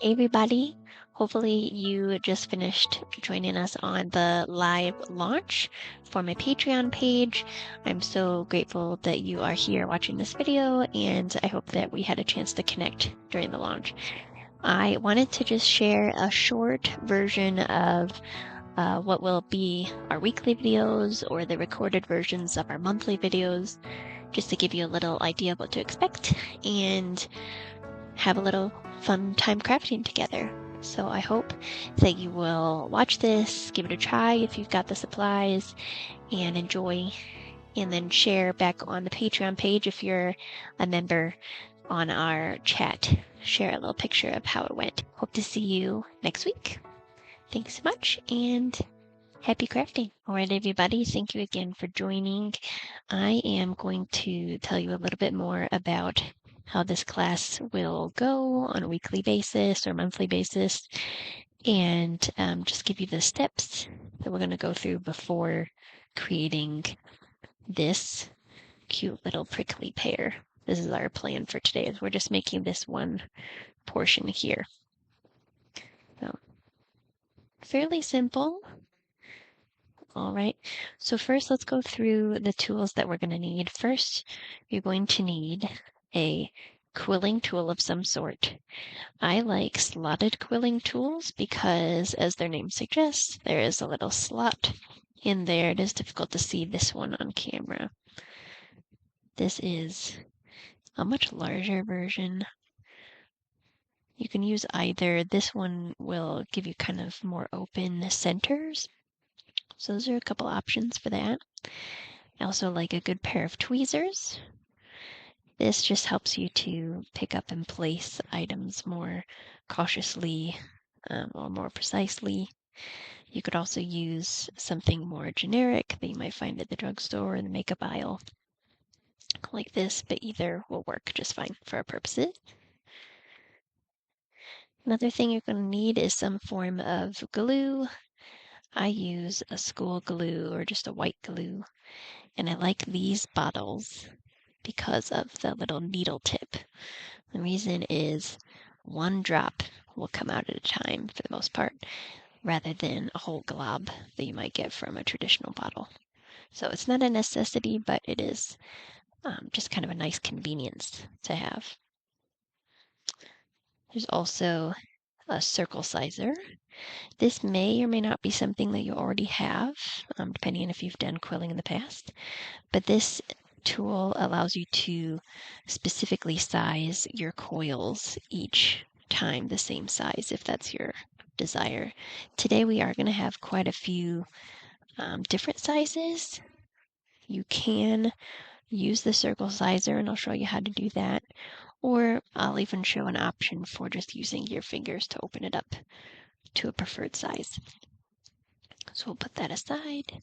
Hey everybody, hopefully you just finished joining us on the live launch for my Patreon page. I'm so grateful that you are here watching this video, and I hope that we had a chance to connect during the launch. I wanted to just share a short version of what will be our weekly videos or the recorded versions of our monthly videos, just to give you a little idea of what to expect and have a little fun time crafting together. So I hope that you will watch this, give it a try if you've got the supplies, and enjoy, and then share back on the Patreon page if you're a member on our chat. Share a little picture of how it went. Hope to see you next week. Thanks so much, and happy crafting. All right, everybody, thank you again for joining. I am going to tell you a little bit more about how this class will go on a weekly basis or monthly basis, and just give you the steps that we're going to go through before creating this cute little prickly pear. This is our plan for today, is we're just making this one portion here. So, fairly simple. All right, so first let's go through the tools that we're going to need. First, you're going to need a quilling tool of some sort. I like slotted quilling tools because, as their name suggests, there is a little slot in there. It is difficult to see this one on camera. This is a much larger version. You can use either. This one will give you kind of more open centers. So those are a couple options for that. I also like a good pair of tweezers. This just helps you to pick up and place items more cautiously or more precisely. You could also use something more generic that you might find at the drugstore or in the makeup aisle, like this, but either will work just fine for our purposes. Another thing you're going to need is some form of glue. I use a school glue or just a white glue, and I like these bottles because of the little needle tip. The reason is one drop will come out at a time for the most part, rather than a whole glob that you might get from a traditional bottle. So it's not a necessity, but it is just kind of a nice convenience to have. There's also a circle sizer. This may or may not be something that you already have, depending on if you've done quilling in the past, but this tool allows you to specifically size your coils each time the same size, if that's your desire. Today we are going to have quite a few different sizes. You can use the circle sizer, and I'll show you how to do that, or I'll even show an option for just using your fingers to open it up to a preferred size. So we'll put that aside.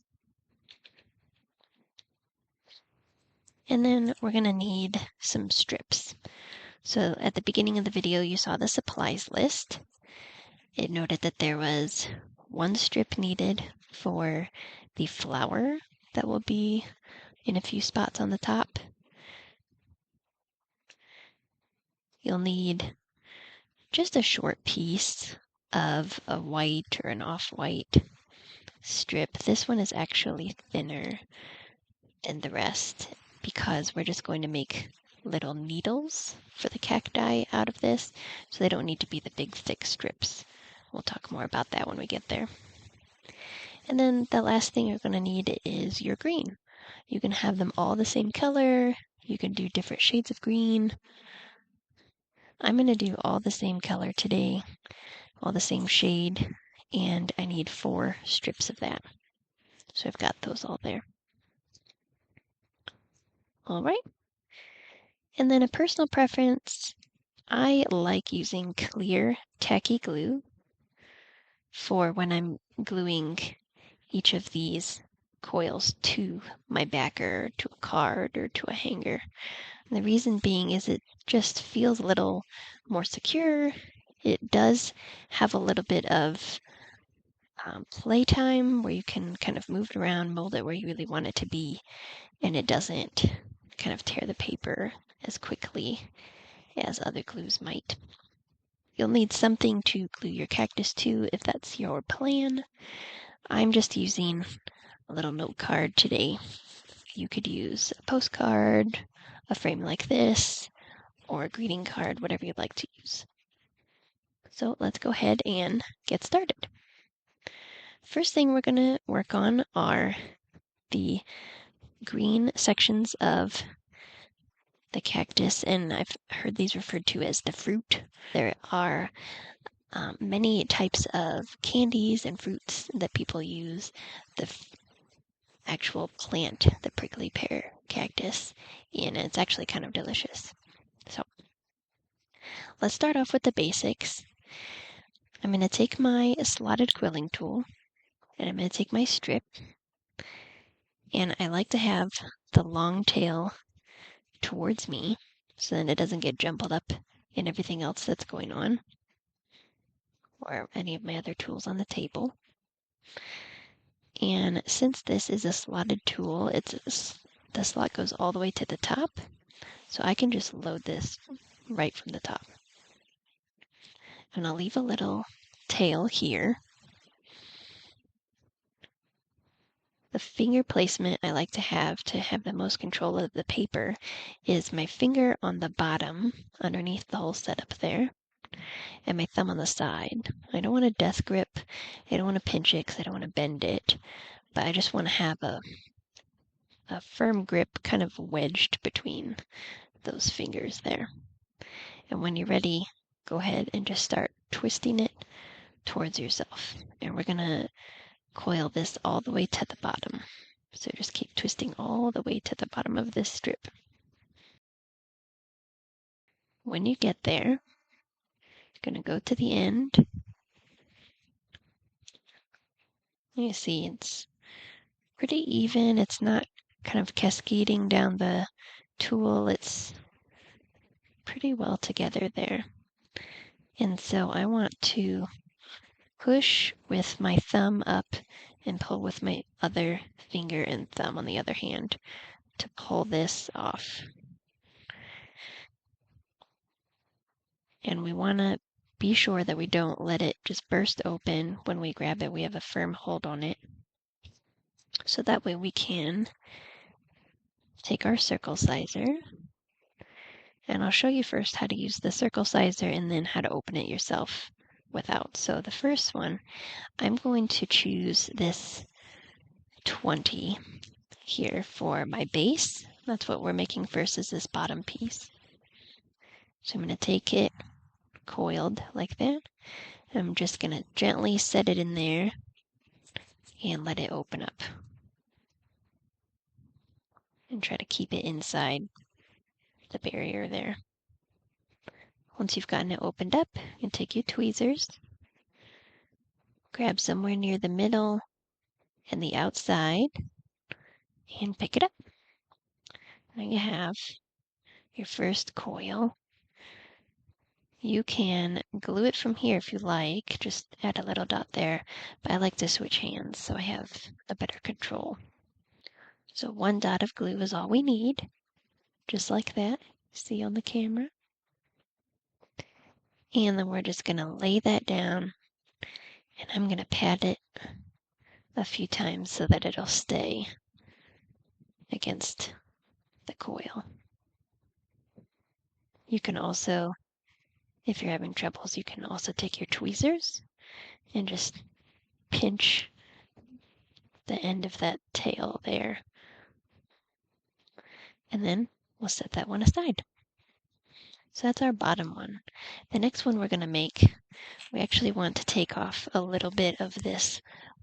And then we're going to need some strips. So at the beginning of the video, you saw the supplies list. It noted that there was one strip needed for the flower that will be in a few spots on the top. You'll need just a short piece of a white or an off-white strip. This one is actually thinner than the rest because we're just going to make little needles for the cacti out of this, so they don't need to be the big thick strips. We'll talk more about that when we get there. And then the last thing you're going to need is your green. You can have them all the same color. You can do different shades of green. I'm going to do all the same color today, all the same shade, and I need 4 strips of that. So I've got those all there. All right. And then a personal preference, I like using clear tacky glue for when I'm gluing each of these coils to my backer, to a card, or to a hanger. And the reason being is it just feels a little more secure. It does have a little bit of playtime where you can kind of move it around, mold it where you really want it to be, and it doesn't kind of tear the paper as quickly as other glues might. you'll need something to glue your cactus to if that's your plan. I'm just using a little note card today. You could use a postcard, a frame like this, or a greeting card, whatever you'd like to use. So let's go ahead and get started. First thing we're going to work on are the green sections of the cactus, and I've heard these referred to as the fruit. There are many types of candies and fruits that people use. The actual plant, the prickly pear cactus, and it's actually kind of delicious. So let's start off with the basics. I'm going to take my slotted quilling tool, and I'm going to take my strip, and I like to have the long tail towards me so then it doesn't get jumbled up in everything else that's going on, or any of my other tools on the table. And since this is a slotted tool, the slot goes all the way to the top, so I can just load this right from the top. And I'll leave a little tail here. The finger placement I like to have the most control of the paper is my finger on the bottom underneath the whole setup there, and my thumb on the side. I don't want a death grip. I don't want to pinch it because I don't want to bend it, but I just want to have a firm grip kind of wedged between those fingers there. And when you're ready, go ahead and just start twisting it towards yourself. And we're going to coil this all the way to the bottom. So just keep twisting all the way to the bottom of this strip. When you get there, you're going to go to the end. You see it's pretty even. It's not kind of cascading down the tool. It's pretty well together there. And so I want to push with my thumb up and pull with my other finger and thumb on the other hand to pull this off. And we want to be sure that we don't let it just burst open when we grab it. We have a firm hold on it. So that way we can take our circle sizer, and I'll show you first how to use the circle sizer and then how to open it yourself without. So the first one, I'm going to choose this 20 here for my base. That's what we're making first, is this bottom piece. So I'm going to take it coiled like that. I'm just going to gently set it in there and let it open up. And try to keep it inside the barrier there. Once you've gotten it opened up, you can take your tweezers, grab somewhere near the middle and the outside, and pick it up. Now you have your first coil. You can glue it from here if you like, just add a little dot there, but I like to switch hands so I have a better control. So one dot of glue is all we need, just like that, see on the camera. And then we're just going to lay that down, and I'm going to pat it a few times so that it'll stay against the coil. You can also, if you're having troubles, you can also take your tweezers and just pinch the end of that tail there. And then we'll set that one aside. So that's our bottom one. The next one we're going to make, we actually want to take off a little bit of this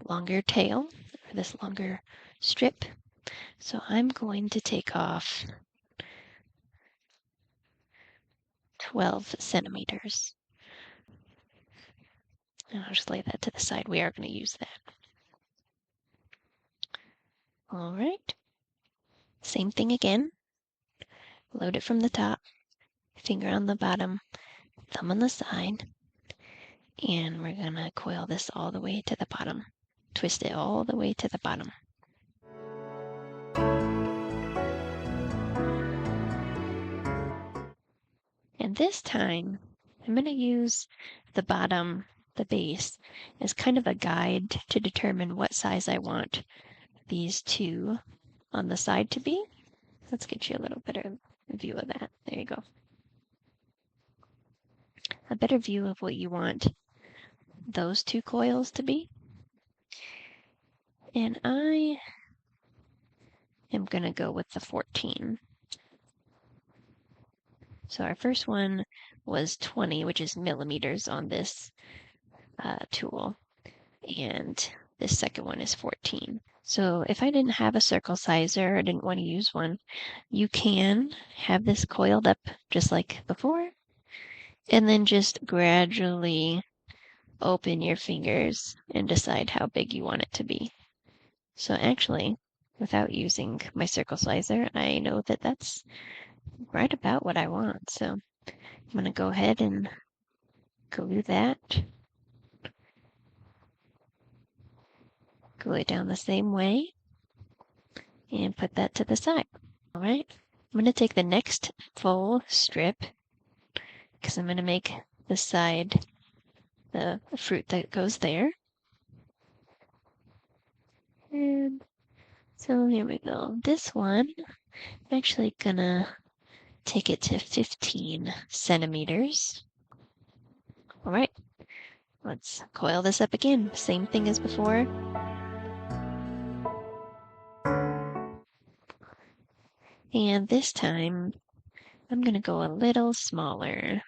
longer tail, or this longer strip. So I'm going to take off 12 centimeters. And I'll just lay that to the side. We are going to use that. All right. Same thing again. Load it from the top, finger on the bottom, thumb on the side, and we're going to coil this all the way to the bottom. Twist it all the way to the bottom. And this time, I'm going to use the bottom, the base, as kind of a guide to determine what size I want these two on the side to be. Let's get you a little better view of that. There you go. A better view of what you want those two coils to be. And I am going to go with the 14. So our first one was 20, which is millimeters on this tool. And this second one is 14. So if I didn't have a circle sizer or didn't want to use one, you can have this coiled up just like before, and then just gradually open your fingers and decide how big you want it to be. So actually, without using my circle sizer, I know that that's right about what I want. So I'm going to go ahead and glue that. Glue it down the same way and put that to the side. All right, I'm going to take the next full strip because I'm going to make the side the fruit that goes there. And so here we go. This one, I'm actually going to take it to 15 centimeters. All right, let's coil this up again. Same thing as before. And this time, I'm going to go a little smaller.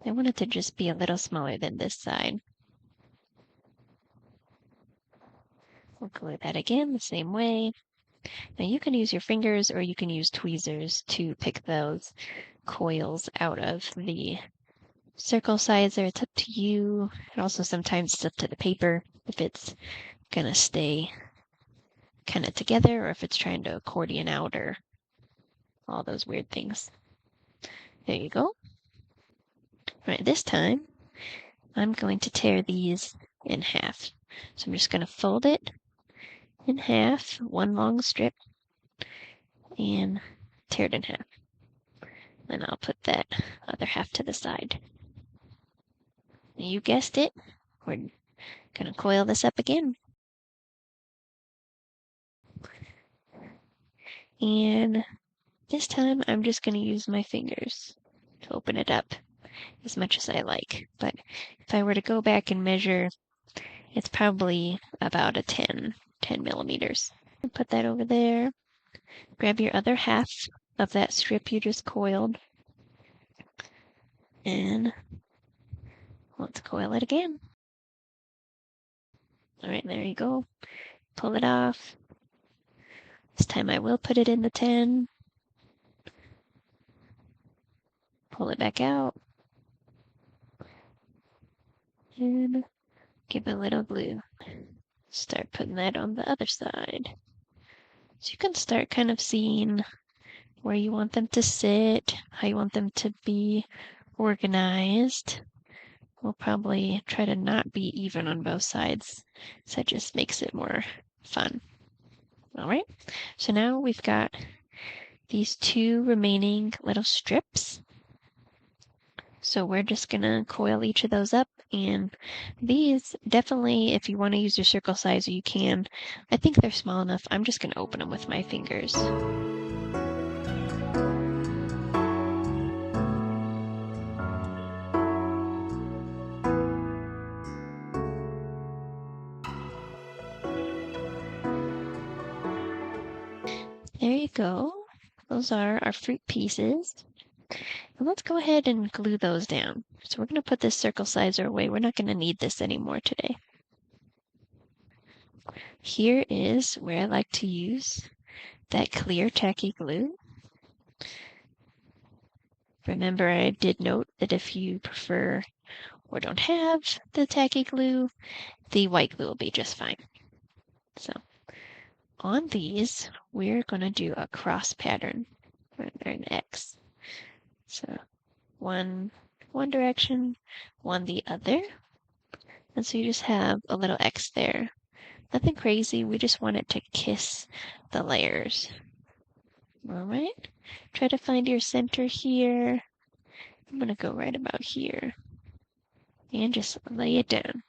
I want it to just be a little smaller than this side. We'll glue that again the same way. Now you can use your fingers or you can use tweezers to pick those coils out of the circle sizer. It's up to you. And also sometimes it's up to the paper if it's going to stay kind of together or if it's trying to accordion out or all those weird things. There you go. All right, this time I'm going to tear these in half. So I'm just going to fold it in half, one long strip, and tear it in half. Then I'll put that other half to the side. You guessed it, we're going to coil this up again. And this time I'm just going to use my fingers to open it up as much as I like. But if I were to go back and measure, it's probably about a 10 millimeters. Put that over there. Grab your other half of that strip you just coiled. And let's coil it again. All right, there you go. Pull it off. This time I will put it in the 10. Pull it back out. And give it a little glue. Start putting that on the other side. So you can start kind of seeing where you want them to sit, how you want them to be organized. We'll probably try to not be even on both sides, so that just makes it more fun. All right, so now we've got these two remaining little strips. So we're just gonna coil each of those up, and these definitely, if you want to use your circle sizer, you can. I think they're small enough. I'm just gonna open them with my fingers. There you go. Those are our fruit pieces. And let's go ahead and glue those down. So we're going to put this circle sizer away. We're not going to need this anymore today. Here is where I like to use that clear tacky glue. Remember, I did note that if you prefer or don't have the tacky glue, the white glue will be just fine. So on these, we're going to do a cross pattern, or an X. So one direction, one the other. And so you just have a little X there. Nothing crazy, we just want it to kiss the layers. All right, try to find your center here I'm gonna go right about here and just lay it down.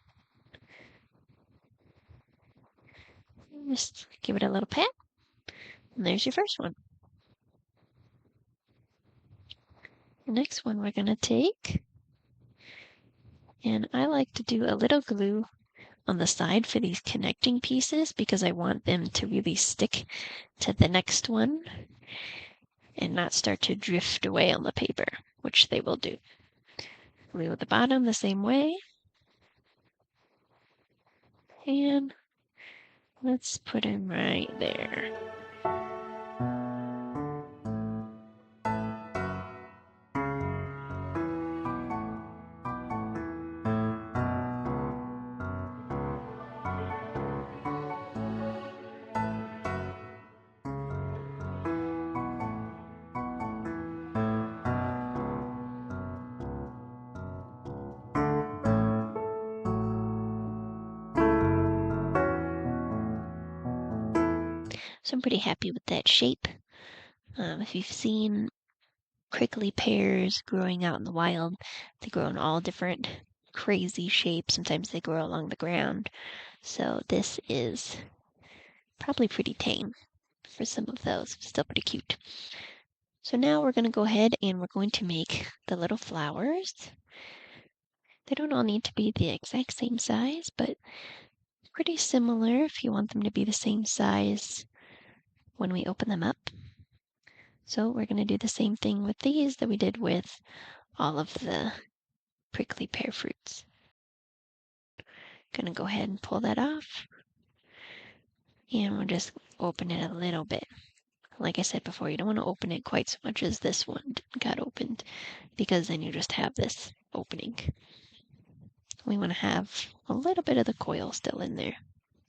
Just give it a little pat, and there's your first one. The next one we're gonna take, and I like to do a little glue on the side for these connecting pieces because I want them to really stick to the next one and not start to drift away on the paper, which they will do. Glue at the bottom the same way. And let's put him right there. So I'm pretty happy with that shape. If you've seen prickly pears growing out in the wild, they grow in all different crazy shapes. Sometimes they grow along the ground. So this is probably pretty tame for some of those. Still pretty cute. So now we're going to go ahead and we're going to make the little flowers. They don't all need to be the exact same size, but pretty similar if you want them to be the same size when we open them up. So we're going to do the same thing with these that we did with all of the prickly pear fruits. Going to go ahead and pull that off. And we'll just open it a little bit. Like I said before, you don't want to open it quite so much as this one got opened, because then you just have this opening. We want to have a little bit of the coil still in there.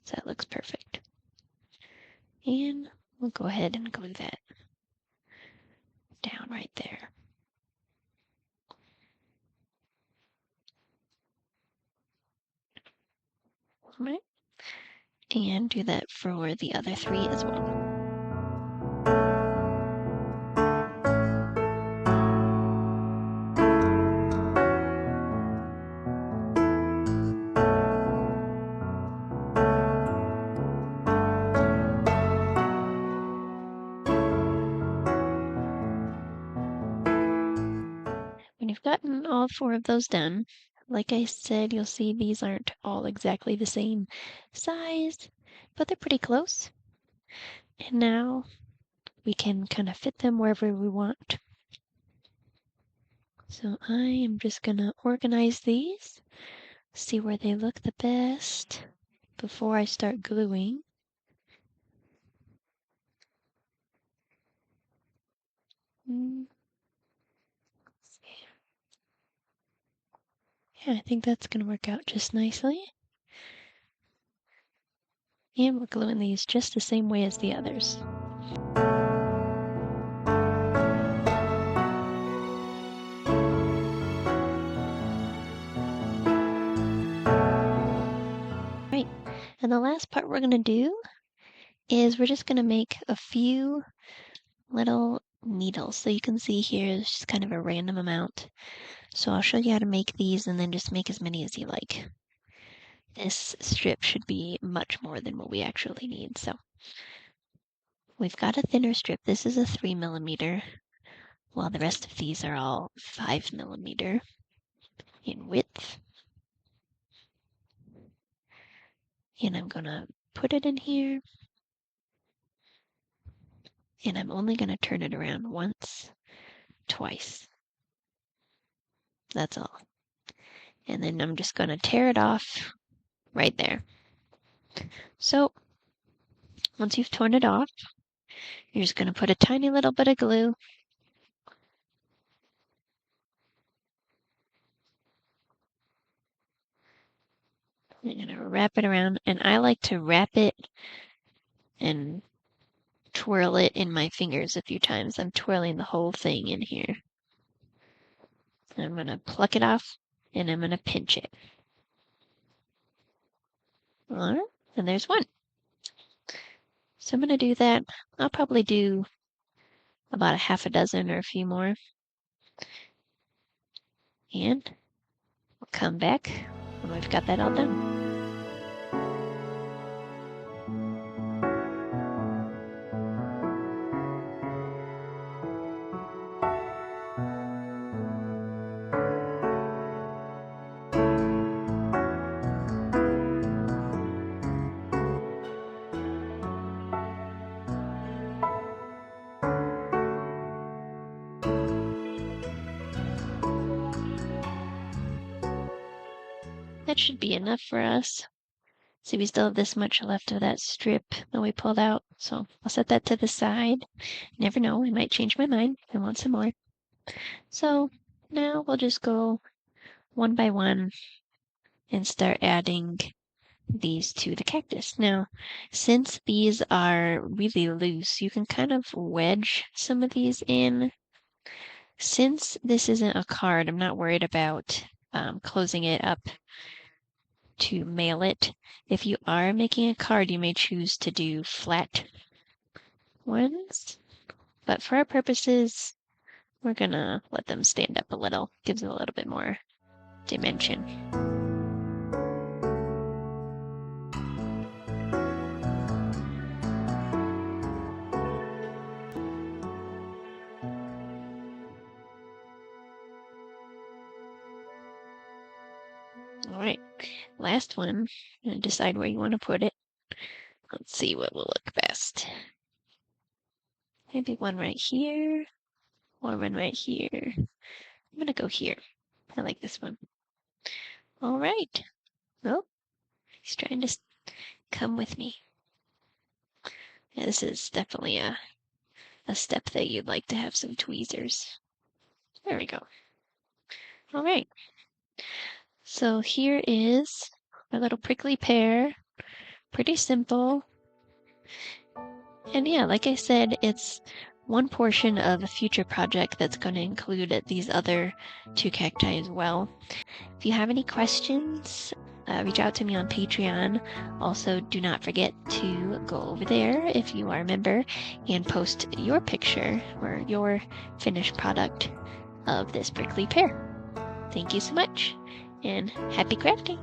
So that looks perfect. And we'll go ahead and glue that down right there. All right. And do that for the other three as well. When you've gotten all four of those done, like I said, you'll see these aren't all exactly the same size, but they're pretty close. And now we can kind of fit them wherever we want. So I am just gonna organize these, see where they look the best before I start gluing. Yeah, I think that's gonna work out just nicely. And we're gluing these just the same way as the others. Right, and the last part we're gonna do is we're just gonna make a few little needles. So you can see here it's just kind of a random amount. So I'll show you how to make these and then just make as many as you like. This strip should be much more than what we actually need. So we've got a thinner strip. This is a 3mm, while the rest of these are all 5mm in width. And I'm gonna put it in here. And I'm only gonna turn it around once, twice. That's all. And then I'm just gonna tear it off right there. So once you've torn it off, you're just gonna put a tiny little bit of glue I'm gonna wrap it around, and I like to wrap it and twirl it in my fingers a few times. I'm twirling the whole thing in here. I'm gonna pluck it off, and I'm gonna pinch it. All right, and there's one. So I'm gonna do that. I'll probably do about a half a dozen or a few more. And we'll come back when we've got that all done. That should be enough for us. See, we still have this much left of that strip that we pulled out, so I'll set that to the side. You never know, I might change my mind and want some more. So now we'll just go one by one and start adding these to the cactus. Now, since these are really loose, you can kind of wedge some of these in. Since this isn't a card, I'm not worried about closing it up to mail it. If you are making a card, you may choose to do flat ones, but for our purposes, we're gonna let them stand up a little. Gives it a little bit more dimension. All right, last one. And decide where you want to put it. Let's see what will look best. Maybe one right here, or one right here. I'm gonna go here. I like this one. All right. Oh, he's trying to come with me. Yeah, this is definitely a step that you'd like to have some tweezers. There we go. All right. So here is our little prickly pear. Pretty simple. And yeah, like I said, it's one portion of a future project that's going to include these other two cacti as well. If you have any questions, reach out to me on Patreon. Also, do not forget to go over there if you are a member and post your picture or your finished product of this prickly pear. Thank you so much, and happy crafting!